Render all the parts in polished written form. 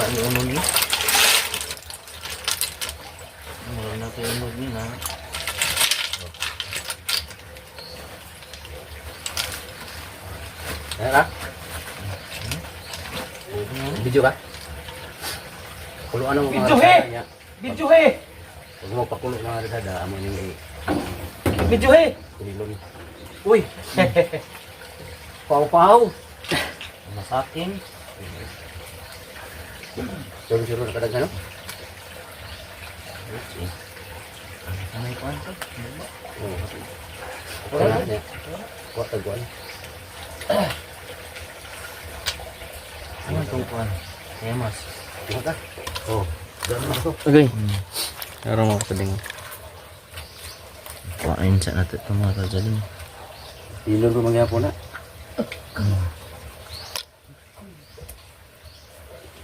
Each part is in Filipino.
Baka ni uno ni. Meron natin uno ni na. Ayan, video ka? Kuluan mo mga rasada. Video he! Huwag mo pakulo mga rasada. Amo yung Video he! kulilon. Uy! Pau-pau! Masakin. Suro-suro na kadaghan, no? Ano yung kuwan ko? Oo. Kuha na. Kuha taguan. Ano itong kuwan? Kaya mas. Kuha ka? Oo. Diyan mo ako. Okay. Meron mga kasading. Kuwain sa natin itong mga kajaling. Ilon ko magyapon na.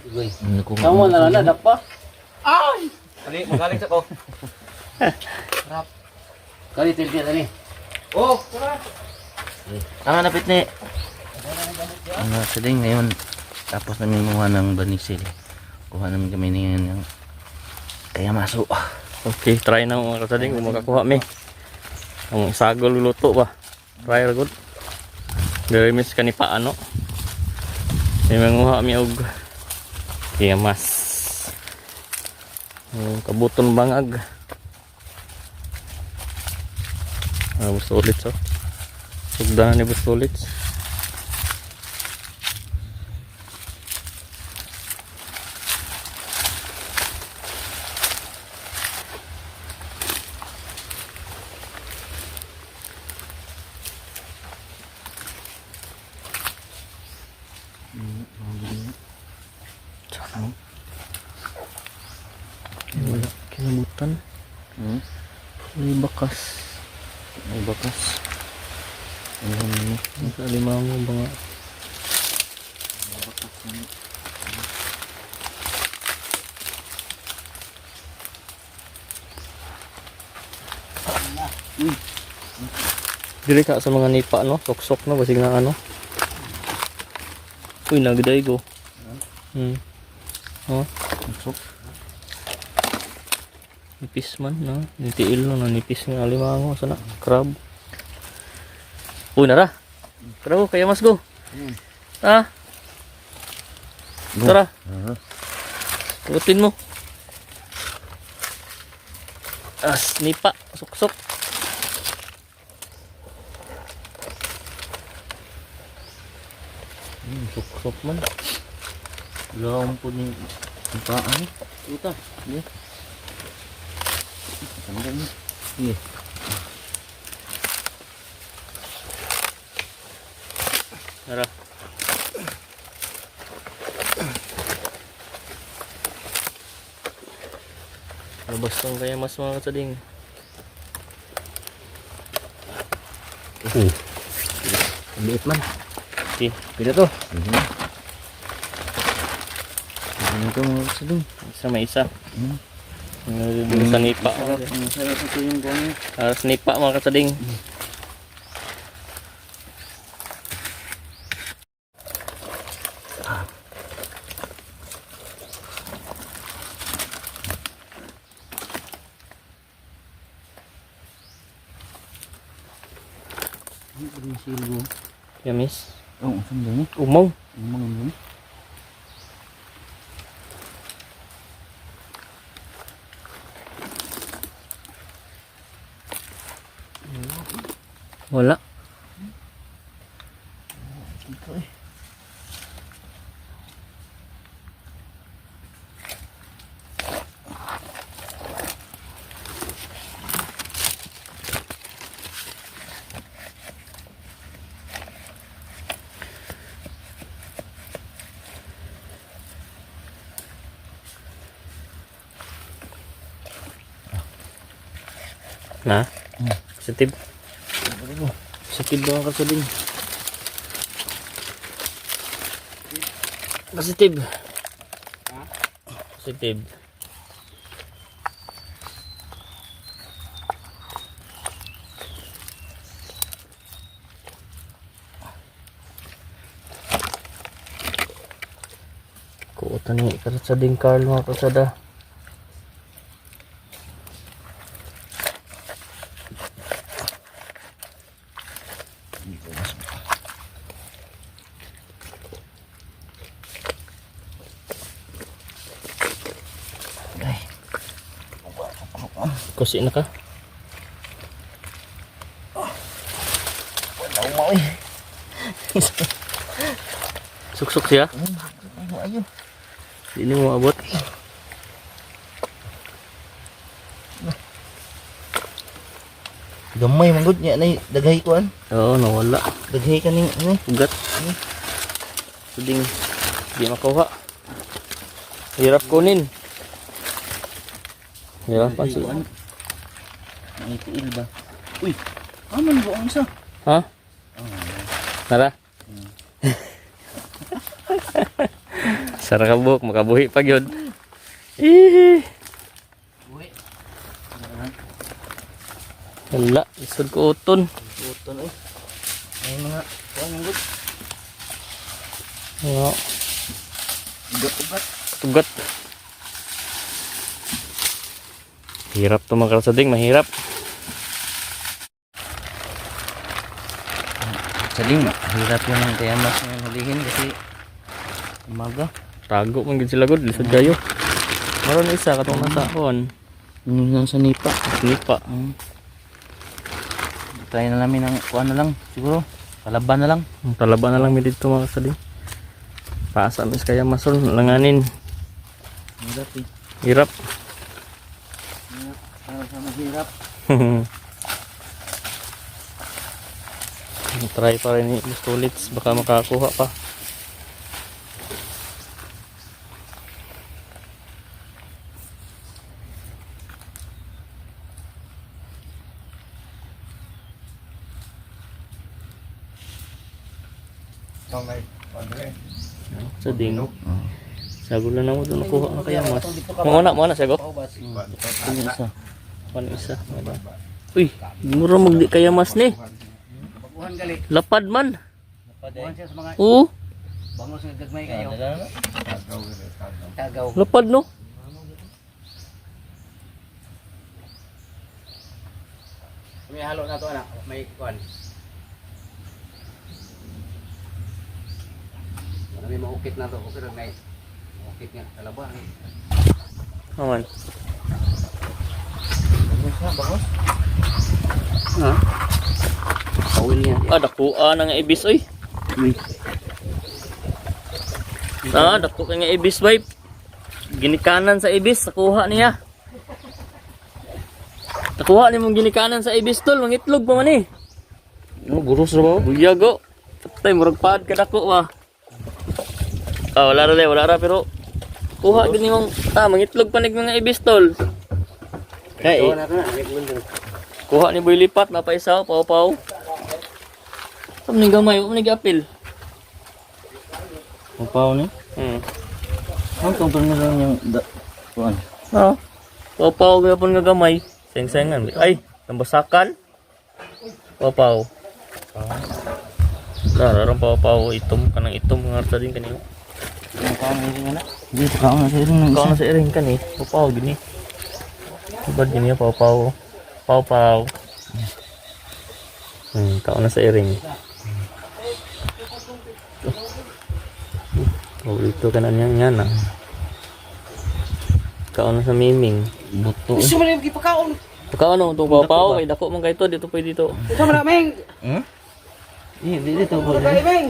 Uy. Kamu na lang na, pa. Ay! Kali, magaling sa ko. Kali tilti tani. Oh, tara! Tama na pitni. Ano kajaling ngayon. Tapos namin kumuha ng banisil. Kuha namin kami ng kaya maso. Okay, try na mga kasading kung makakuha mi. Ang sagol luto ba? Try ra good. Very miss ka ni paano. May manguha mi og kaya mas. Kabuton bangag. Busulit so. Sugdan ni busulit. Wala kinabutan. May bakas. May bakas. Ayan mo. Sa limango ba nga? Dili ka sa mga nipa no, sok-sok na basig na ano. Uy, nagday ko. Oh, Sok. nipis man no. Nitiil no, nipis nga alimango sana. Crab. Uy, nara. Crab, kaya mas go. Ah. Tara. Tugutin mo. Nipa, sok-sok. Sok-sok man. Lawang po ni paan. Uta. Iya. Tanggal ni. Iya. Tara. Labas tong kaya mas mga kasading. Liit man. Okay. Pila to? Ano to mga kasading? Isa may isa. Sa nipa. Sarap ito yung kuwan. Sa nipa mga kasading. Silgo. Yamis. Oh, saan ni? Umong. Umang yun. Wala. Ito eh. Na? Positive. Positive ba ang kasading? Positive. Positive. Kuota ni Karsading Carl mga kasada. Kusi na ka? Suksok siya? Ayun. Hindi mo abot. Gamay manggod niya na daghay ko an. Oo, nawala. Daghay kaning ano. Ugat. Pwedeng di makuha. Hirap kunin. Hirapan sila. Naitiil ba? Uy, aman ba ang isa? Ha? Nara? Sarang kabuk, makabuhi pag yun. Ihi. Wala, isod ko uton. Buton eh. Ay mga kuan manggod. Oo, Ugat-ugat. ugat. Hirap to mga Karsading, mahirap. Saling hirap yun ang kaya mas ngayon hulihin kasi umaga. Tago man gid sila god, lisod kayo. Maron isa katong nasa kon. Yun lang sa nipa. Nipa. Try na namin ng kuan na lang siguro. Kalaban na lang. Talaba na lang mi dito mga Karsading. Paasa mis kaya masol langanin. Hirap eh. Hirap. Para sa mahirap. Try pa rin ni Mr. Ulits, baka makakuha pa. Sa ding. Sagol na mo doon nakuha na kaya mas. Mo na siya go. Ano isa? Ano isa? Uy, mura magdi kaya mas ni. Lapad man. Buwan siya sa mga Oo, bangos nga gagmay kayo. Tagaw. lapad no. May halo na to anak, may kuan. May maukit na to, okay ra may maukit nga kalaba. Aman. Bangos? Ha? Kawil niya. Dakuha na nga ibis oy. Dako ka nga ibis wife. Ginikanan sa ibis, nakuha niya. Nakuha ni mong ginikanan sa ibis tol, mangitlog pa man eh. No, buros ra ba? Buyago. Patay murag pad ka dako wa. Wala ra pero kuha gid nimong mangitlog pa nig mga ibis tol. Kay na to na, may kuwil. kuha ni boy lipat na pa isa paw-paw. Sam ning gamay, mo nig apil. Upaw ni. Ang tungtong na lang yung kuan. Ha? Paw-paw gyapon nga gamay. Seng-sengan. Ay, nambasakan. Paw-paw. Larang paw-paw itom kanang itom nga sa din kanino. Ang kaon ni na. Di pa kaon na sa iring ng Ikaw isa. na sa iring kan eh. Paw-paw gini. Ibad gini paw-paw. Paw-paw. Ikaw na sa iring. Dito ka na niyan ah. Ikaw na sa miming. Buto. Gusto mo na yung gipakaon. Ikaw ano, itong paw-paw. Kay dako man kayo to. Dito pwede dito. Gusto mo na, Meng. Dito po. Gusto ka, Meng.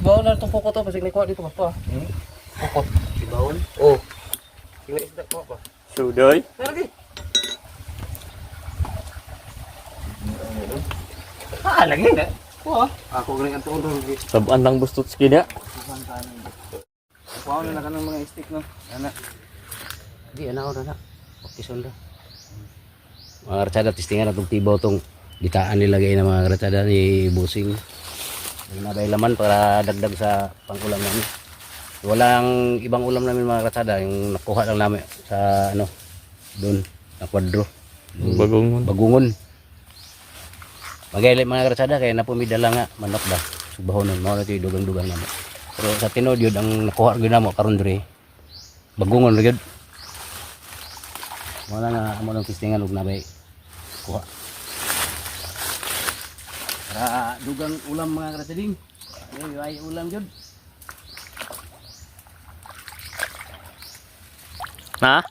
Bawal na itong poko to, pasig na kuha dito pa. Poko. Ibawon. Oh. Tingnan isda ko pa. Sudoy. Lagi. Lagi na. Kuha. Ako galing ang tuon doon. Sabuan lang bustot skin ya. Kuha na kanang mga stick no. Ana. Di, ano na na. Pakison na. Mga ratsada, tistingan na itong tibaw itong gitaan nilagay ng mga ratsada ni Busing. Nabay laman para dagdag sa pangulam namin. Walang ibang ulam namin mga ratsada. Yung nakuha lang namin sa ano, doon, na kwadro. Bagongon. Bagungon. Magayali mga ratsada kaya napumidala nga manok ba. Subahon nun. Mga ito yung dugang-dugang namin. Pero sa tinod yun ang nakuha gyud namo karon diri. Bagungon ra gyud. Wala na amo nang testingan ug nabay kuha. Para dugang ulam mga karading. Ay ulam gyud. Na?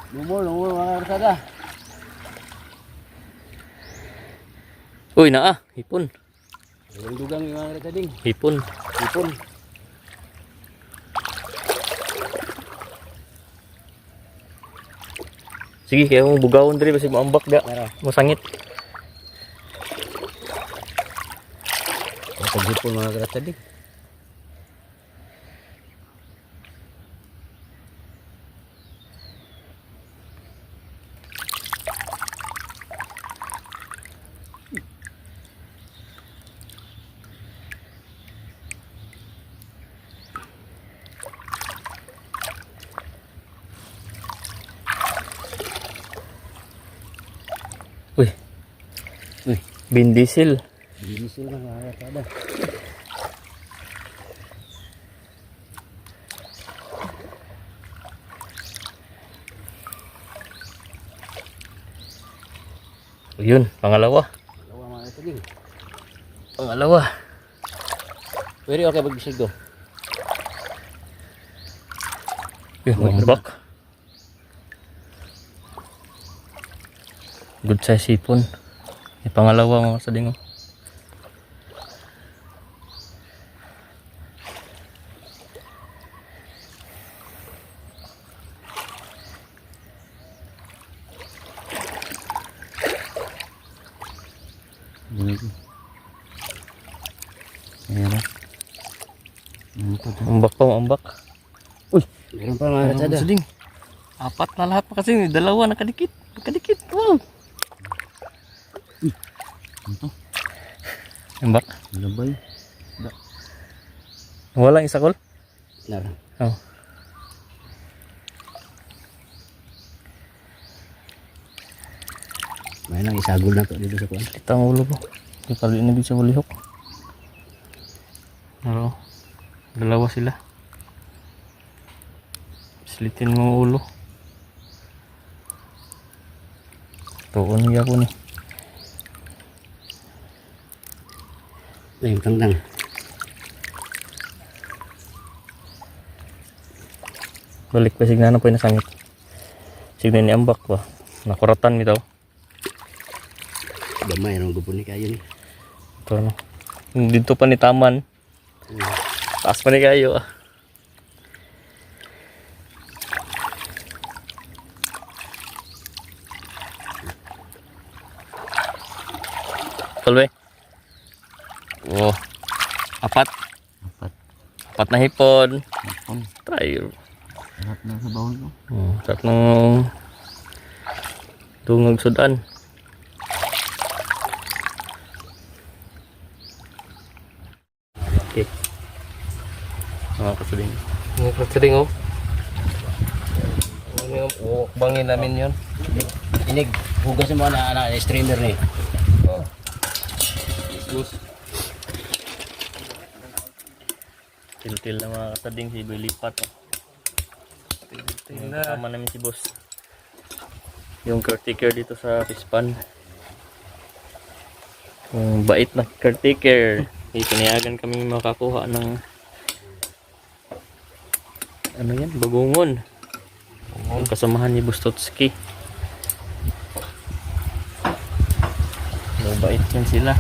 Lumol mga karsada. Uy, naa, hipon. Dugang yung mga karading. Hipon. Ipon. Sige, kaya mong bugawon diri basi maambak da. Tara. Masangit. Pag-ipon mga karading. Uy, Uy, Vin Diesel. binisil na mga karsada. Yun, pangalawa. Dalawa mga karading. Pangalawa. Pwede okay pag-bisig do. Yun, maambak. Good size hipon. Yung pangalawa mga kasading. Ayan na. Ano pa to? Ambak pa, ambak. Uy, Meron pa mga karsada. kasading. Apat na lahat pa kasi. Dalawa nakadikit. Nakadikit. Wow. Ano to? Ambak. Labay. Walang isa kol. Nara. Oh. May nang isagol na to dito sa kuan. Kita ang ulo ko. Hindi pa rin nabig sa walihok. Pero, dalawa sila. Silitin mo ang ulo. Tuon niya ko ni. Ayun tangtang. Balik pa signana po yung nasangit. Signan ni ambak ba. Nakuratan mi daw. Gamay nang gupon ni kayo ni. Ito no. Dito pa ni taman. Taas pa ni kayo ah. Kalwe. Oh. Apat. Apat. Apat na hipon. Hipon. Try. Sarap na sa bawal ko. Sarap ng tungog sudan. Okay. Mga kasuling. Mga kasuling oh. Ano yung bangin namin yun. Inig hugas mo na streamer ni. Til-til na mga katading si Boy Lipat. Til-til na. Kasama namin si boss. Yung caretaker dito sa Pispan. Yung bait na caretaker. Pinayagan kami makakuha ng ano yan? Bagungon. Yung kasamahan ni Bustotski. Mabait yan sila.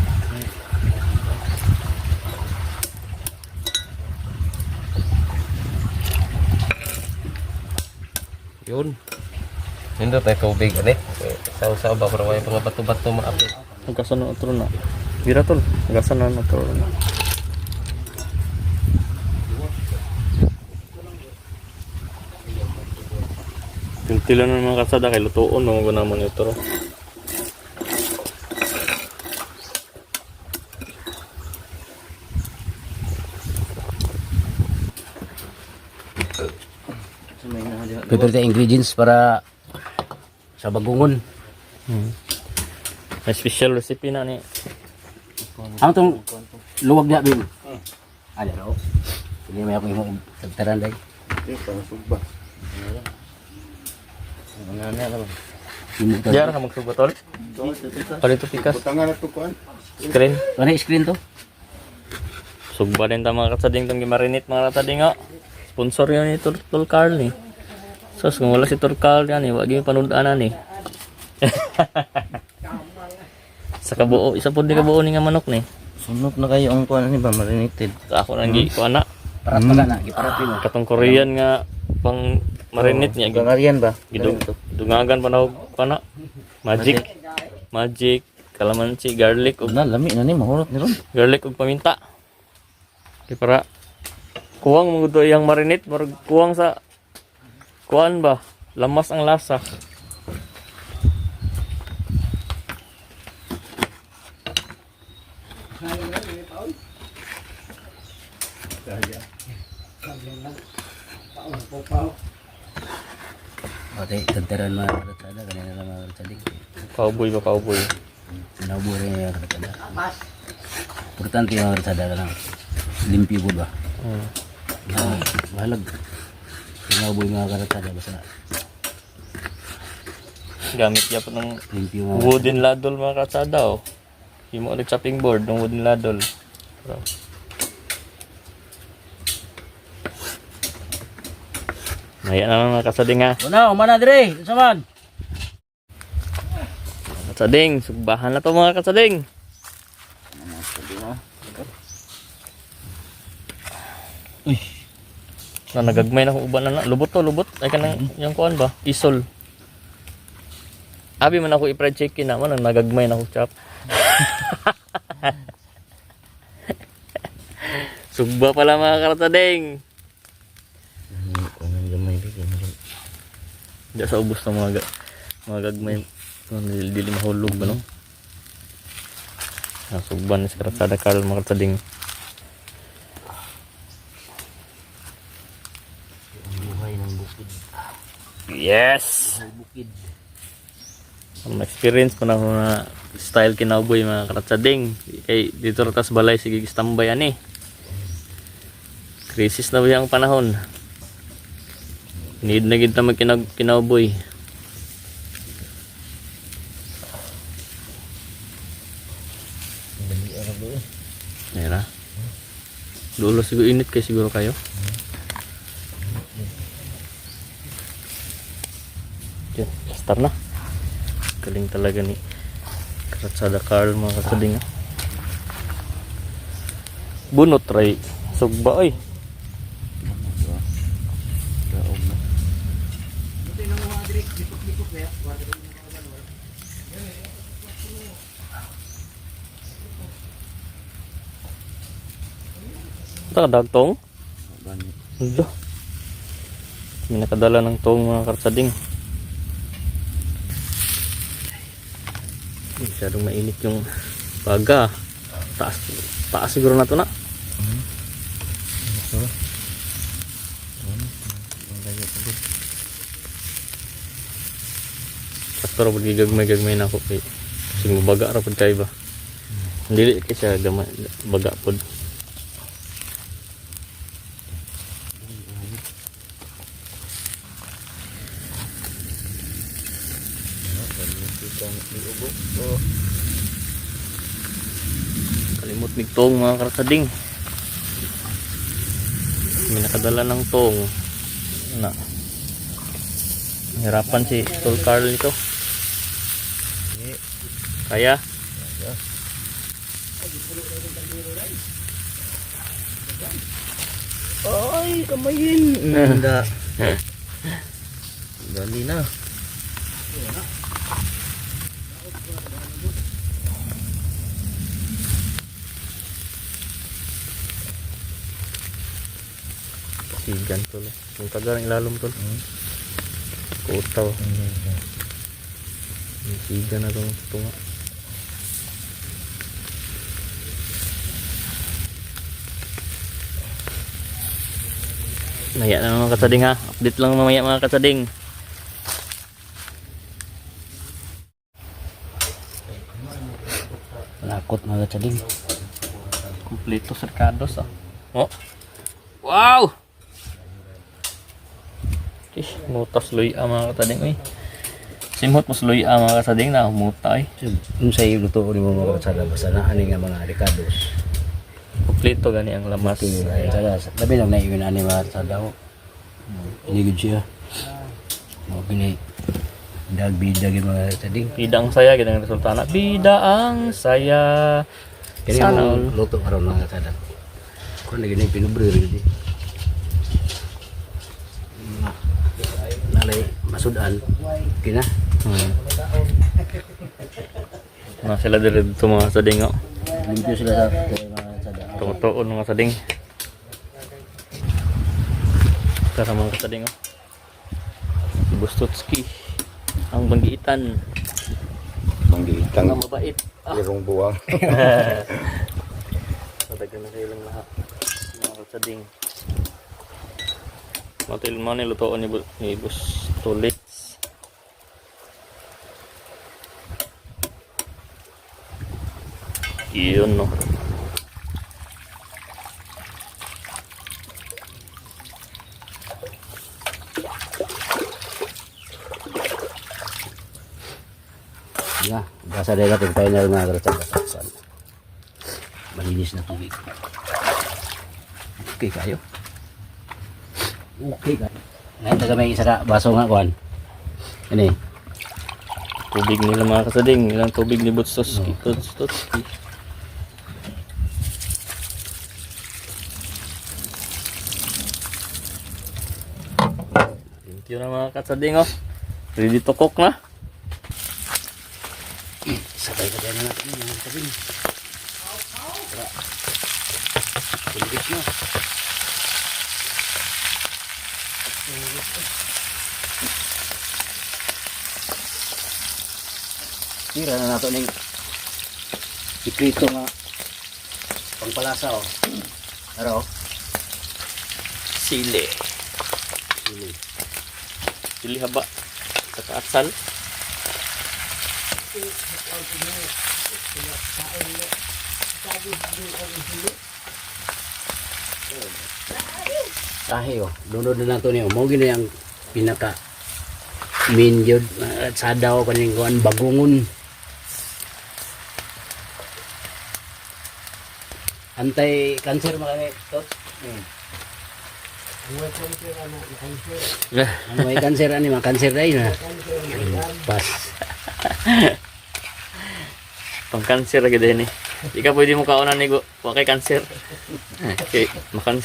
Yun. Nindot ay tubig ani. Saw-saw ba para may mga bato-bato maapit. Nagkasan na otro na. Bira tol. Nagkasan na otro na. Tintilan ng mga kasada kay lutuon mo ko naman ito. prepare tayo ingredients para sa bagungon. May special recipe na ni. Ano tong luwag niya, Bin? Ano raw? Sige, may akong imong tagtaran day. Ano na ba? Imong tagtaran. Diyan ka magsugot tol. Palito pikas. Screen. Ano yung screen to? Sugba din ta mga katsading tong gimarinate mga katsading nga. Sponsor yun ni Tol Carl ni. Sos kung wala si Tol Carl yan eh, wag yung panudaanan eh. Sa kabuo, isa po di kabuo ni nga manok ni. Sunod na kayo ang kuha ni ba marinated. Ako nang gi ko ana. Parat pala na, giparat mo. Katong Korean nga pang marinate niya. Gangarian ba? Dungagan pa na og kana. Magic, kalamansi, garlic ug Na lami na ni mahurot ni ron. garlic ug paminta. Di para kuwang mo to iyang marinate, marag kuwang sa kuan ba? Lamas ang lasa. Okay, tagtaran mga karatsada. Kanina lang mga karatsada. Cowboy ba cowboy? Sinabu rin yung karatsada. Importante yung karatsada ka lang. Limpyo po ba? Bahalag. Sinabu yung mga karatsada. Basta Gamit niya po ng limpyo mga wooden ladle mga katsada oh. Himo ulit chopping board ng wooden ladle. So, Maya na lang mga katsading ha. Una, umana dire. Saman. Katsading, sugbahan na to mga katsading. Uy. Na nagagmay na akong uban na. Lubot to, lubot. Ay ka nang yung kuan ba? Isol. Abi man ako i-fried chicken naman, nagagmay na ako chop. Sugba pala mga katsading. Kung gamay bigyan mo. Diya sa ubos ng mga gagmay. Dili mahulog ba no? Nasugban ni Karsada Carl mga katsading. Buhay ng bukid. Yes! Ang experience ko na ako na style kinaboy mga karatsading. Kay dito ratas balay sige standby ani. Krisis na ba ang panahon? Need na gid ta magkinaboy. Era. Dulo siguro init kay siguro kayo. Yan, start na. Galing talaga ni Karsada Carl mga katsading. Bunot ray sugba oy. Ito dagtong. Ito. May nakadala ng tong mga katsading. Masyadong mainit yung baga. Taas siguro na ito na. Pero pag gagmay na ako kay kasi mabaga ra pud kay ba. Dili kay siya gamay baga pud. Kalimot mig tong mga karsading. May nakadala ng tong. Na. Hirapan si Tol Carl nito. Kaya? Ay, kamayin. Nanda. Dali na. Sigan tol. Yung tagarang ilalom tol. Kutaw. Sigan na itong tunga. Maya na mga katsading ha. Update lang mamaya mga katsading. Malakot mga katsading. Kompleto sarkados ah. Oh. Wow! Ish, mutas luy mga katsading eh. Simhot mo luy mga katsading na muta eh. Kung sa iyo luto ni mo mga katsada, basta na ani nga mga ricados. Kompleto gani ang lamas. Okay, katsada. Labi lang na iyon ani mga katsada ko. Inigid siya. Mga pinay. Dag-bidag yung mga katsading. Bida ang saya, ganang resulta na. Bida ang saya. Kaya Sana all. yung luto karon mga katsada. Kung na ganyan pinubrir yun. Nalay masudan. Kina. Na sila dito mga sading oh. Limpyo sila sa mga katsada. Tungo-tuon mga sading. Tara mga sading oh. Bustotski. Ang banggitan. Manggiitang Ang mabait. irong buwang. Matagal na silang lahat. Mga kasading. Matil mo ni lutoon ni Bus Tulits. Iyon no. Ya, basa din natin final mga katsada. Malinis na tubig. Okay kayo. Okay kayo. Ngayon taga may isa ka baso nga kuhan. Ini. Tubig nila mga kasading. Ilang tubig ni Bustotski. Bustotski. Thank you na mga kasading oh. Ready to cook na. Sabay ka tayo na natin mga katsada. Tubig na. Tira na nato ning ikrito nga pangpalasa oh. Pero Sili. ini Sili haba. Saka asal. tahi oh. Dunod na nato niyo. Mo gina yang pinaka main jud sa daw kaning kuan bagungon. Antay cancer mga tot. Ano may cancer ani mga cancer dai na. Pas. Pang cancer lagi din eh. Di ka pwede mo kaunan ni Go. Huwag kay cancer. Okay, makan.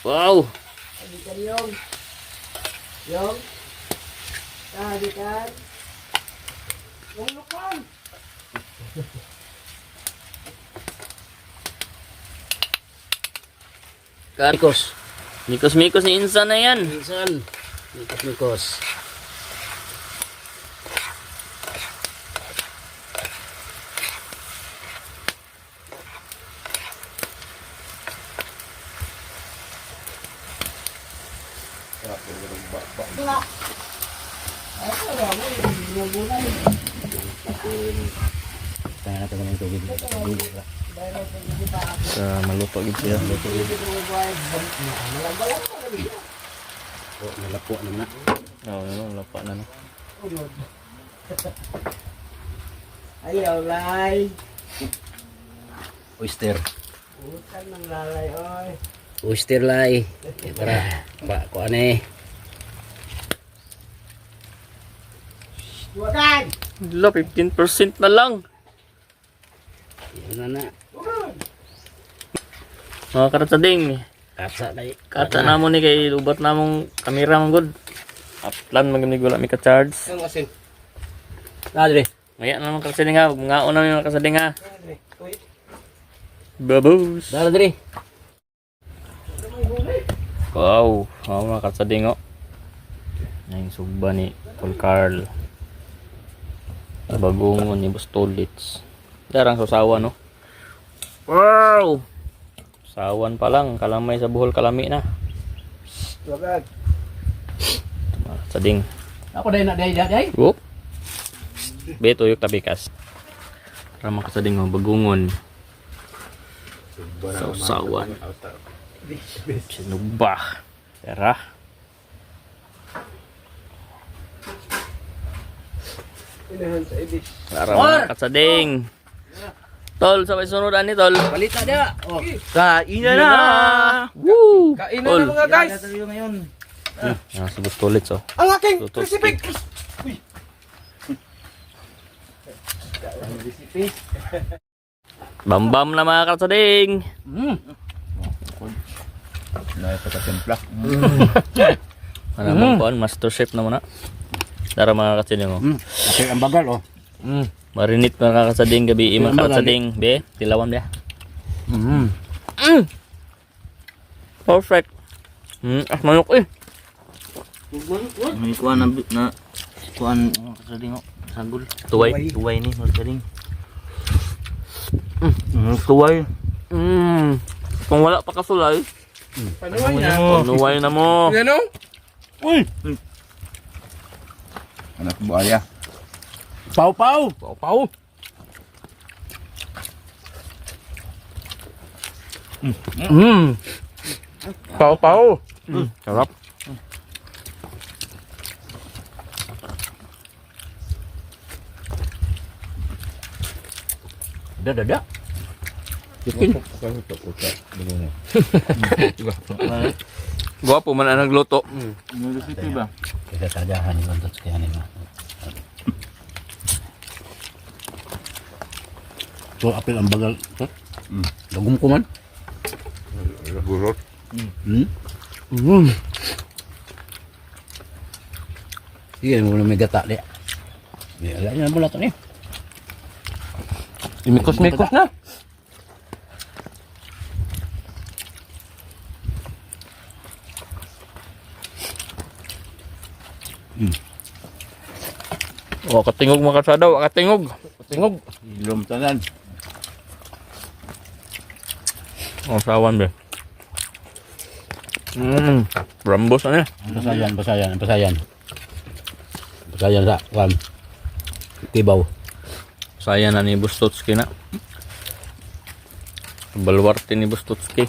Wow! Mikos. Mikos-mikos ni insan na yan. Minsan mikos. Kaya natin ng tubig. Sa maluto gitu ya. Oh, nalapo naman na. Oo, ano, lapa na no. Ayaw, lay. Oyster. Bukan ng lalay, oy. Oyster lai. Para pa ko ane. Wakan! Dila, 15% na lang. Yan na. Mga karatsading. Katsa dai. Kata namo ni kay lubat namong kamera mong good. Uplan magami gula mi ka charge. Ang asin. Adre. Maya naman karatsading ha. Ngaon na mga karatsading ha. Babos. Dala dre. Wow. Mga karatsading oh. Yung sugba ni Paul Carl. Bagungon ni Bustolits. Darang sasawa no. Wow! Sawan pa lang, kalamay sa buhol kalami na. Wagag. Mga sading. Ako dahil na dahil. Whoop. Beto yung tabikas. Para makasading mo, bagungon. Sausawan. Sinubah. Tara. Inahan sa ibis. Para mga kasading. Tol, sabay sunudan ni Tol. Balita dia. Oh. Kainan na! Woo! Kainan Tol. na mga guys. Kaya tayo ngayon. Subot tulit so. Ang aking Tutok. recipe. Bambam na mga kasading. Nakapagkasimpla. Ano mo po, master chef na muna. Tara mga kasading mo. Kasi ang bagal oh. Marinit mga kasading gabi. Mga kasading. Be, tilawan be. Perfect. Manok eh. May kuha na kuhaan mga kasading oh. Sagol. Tuway. Tuway ni mga kasading. Tuway. Kung wala pa kasulay, Panuway na. panuway na mo. Ano? Anak buaya. Pau-pau. Pau-pau. Pau-pau. Sarap. Dah. Chicken. Gwapo man ang nagluto. May recipe ba? Kita sajahan yung untuk sekian ini. So apel ang bagal. Lagum ko man. Gurot. Iya mo na may gata dia. Ya ala na bola to ni. Imikos-mikos na. O, katingog mga kasada, katingog. Tingog. Ilom tanan. O, sawan be. Rambos ano Basayan. Basayan sa kam. Tibaw. Saya na ni Bustotski na. Balwarte ni Bustotski.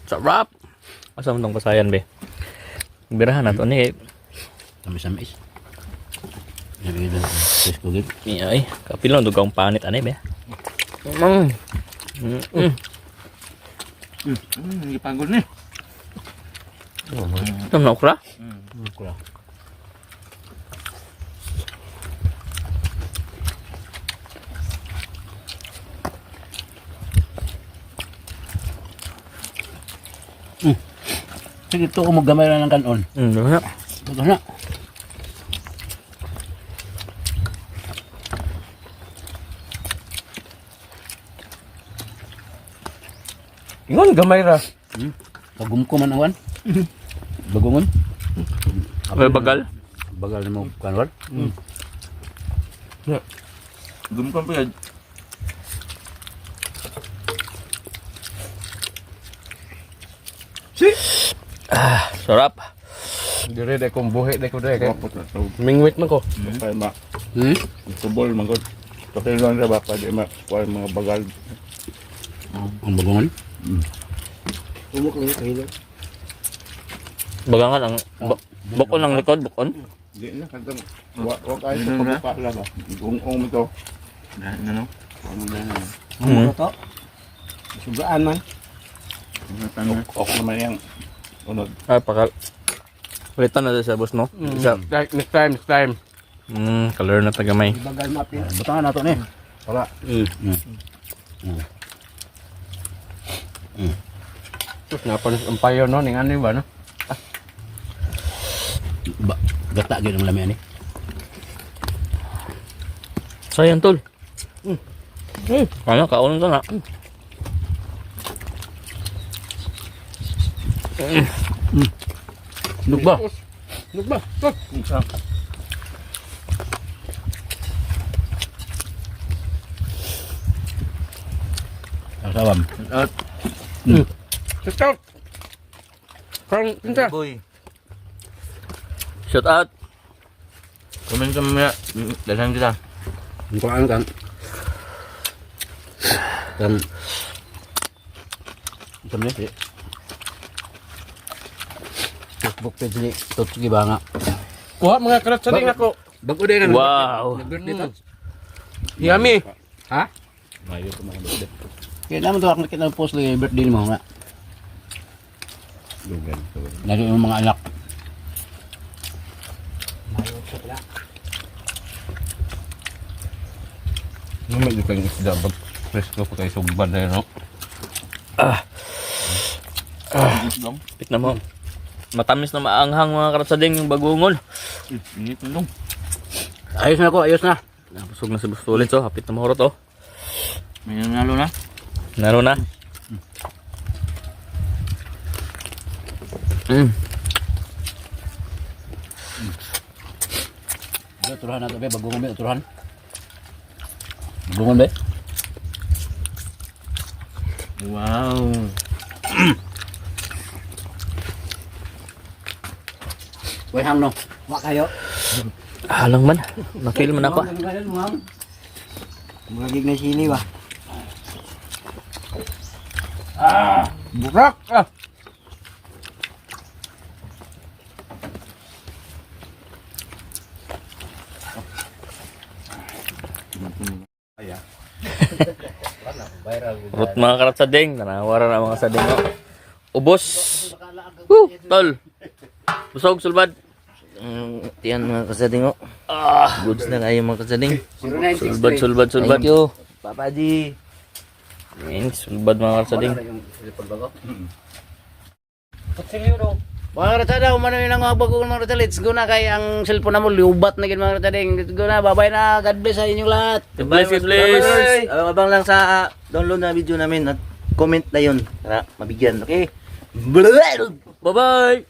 Sarap. Asa mo tong pasayan be? Birahan na to ni. Tamis. Nabi dan tes ko gid. Ay, kapilon dugang panit anay be. Ipagod ni. Tam na okra? Kura. Sige to gamay na ng kanon. Dala. Ito na. Ingon gamay ra. Pagum ko man awan. Bagungon. May bagal. Bagal ni mo kanwal. Gumpan pa yan. Sarap. Dire de kong buhi de ko de kay. Wapot na tawag. Mingwit man ko. Kaya ma. Hmm? Subol man ko. Pakiluan na ba? Pwede kuha yung mga bagal. Ang bagungon. Umok lang kahilo. Bagangan ang bukon ng likod, bukon. Hindi na. Kantang. Huwag kayo sa pagkakala ba? Ung ito. Ano? Umok to. Sugaan man. Ok naman yung unod. Ay, pakal. Palitan na sa boss, no? Isa. Next time. Color na tagamay. Bagal mapin. Butangan nato ni. Wala. Sus napon ang payo no ning ano ba no? Gata gid ang lami ani. Sayang tol. Ano, kaon to na. Nugba. Nugba. Sawam. At Stop. Kang tinta. boy. Shout out. Comment ka mamaya. Dalhan kita. Ang kuhaan kan. Kan. Isam niya. Facebook page ni Totsuki Banga. Kuha mga karat sa ding ako. Bago din kan. Wow. Nag-birthday to. Yummy. Ha? Mayo ko mga birthday. Kaya naman to ako nakita ng post ng birthday mo nga. Lugan. Lalo yung mga anak. Naman yung kang isda bag presko pa kayo sugban na no. Pit na mo. Matamis na maanghang mga karatsading yung bagungol. Init na dong. Ayos na ako, ayos na. Napusog na si Bustulit so. Hapit na mahurot oh. May nanalo na. Naro na. Turuhan natin ba? Bagungan ba? Turuhan? Bagungan ba? Wow. Wait, hang no. Wak kayo. Halang man. Na-feel man ako. Mga gig na sili ba? Burak. Rut mga karatsading. Nanawara na mga sading oh. Ubos. Woo! Tol. Busog sulbad. Tiyan mga kasading oh. Goods na kayo mga kasading. Sulbad. Thank you. Papa G. Sulbad mga karatsading. Mga ratada, umano yun ang mga bagong mga ratada. Let's go na kay ang cellphone na mo. Liubat na gin mga ratada. Let's go na. Bye-bye na. God bless sa inyong lahat. God bless, God bless. Abang lang sa download na video namin at comment na yun para mabigyan. Okay? Bye-bye.